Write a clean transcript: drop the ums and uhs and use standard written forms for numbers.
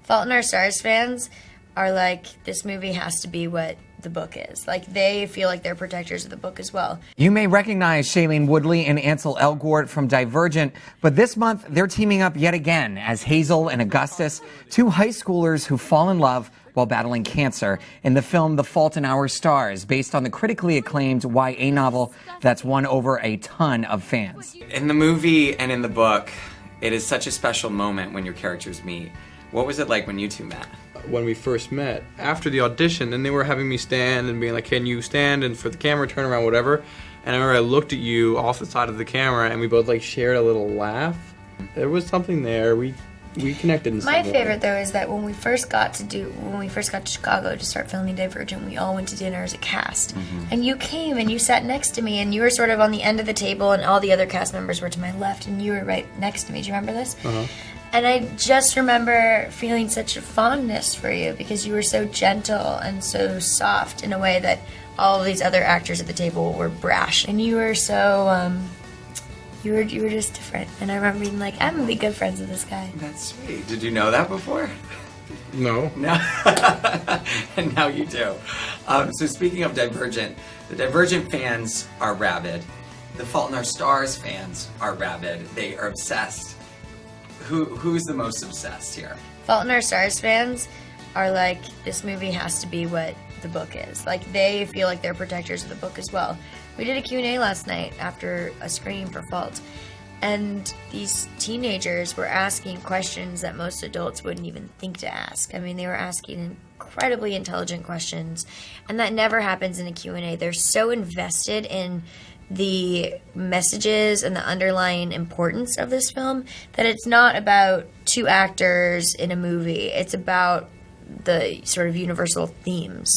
Fault in Our Stars fans are like, this movie has to be what the book is. Like, they feel like they're protectors of the book as well. You may recognize Shailene Woodley and Ansel Elgort from Divergent, but this month they're teaming up yet again as Hazel and Augustus, two high schoolers who fall in love while battling cancer in the film The Fault in Our Stars, based on the critically acclaimed YA novel that's won over a ton of fans. In the movie and in the book, it is such a special moment when your characters meet. What was it like when you two met? When we first met, after the audition, and they were having me stand and being like, can you stand, and for the camera, turn around, whatever. And I remember I looked at you off the side of the camera, and we both like shared a little laugh. There was something there. We connected in some way. My favorite, though, is that when we first got to Chicago to start filming Divergent, we all went to dinner as a cast. And you came and you sat next to me, and you were sort of on the end of the table, and all the other cast members were to my left, and you were right next to me. Do you remember this? And I just remember feeling such a fondness for you because you were so gentle and so soft in a way that all of these other actors at the table were brash. And you were so, you were just different. And I remember being like, I'm gonna be good friends with this guy. That's sweet. Did you know that before? No. No. And now you do. So speaking of Divergent, the Divergent fans are rabid. The Fault in Our Stars fans are rabid. They are obsessed. Who's the most obsessed here? Fault in Our Stars fans are like, this movie has to be what the book is. Like, they feel like they're protectors of the book as well. We did a Q&A last night after a screening for Fault, and these teenagers were asking questions that most adults wouldn't even think to ask. I mean, they were asking incredibly intelligent questions, and that never happens in a Q&A. They're so invested in the messages and the underlying importance of this film that it's not about two actors in a movie. It's about the sort of universal themes.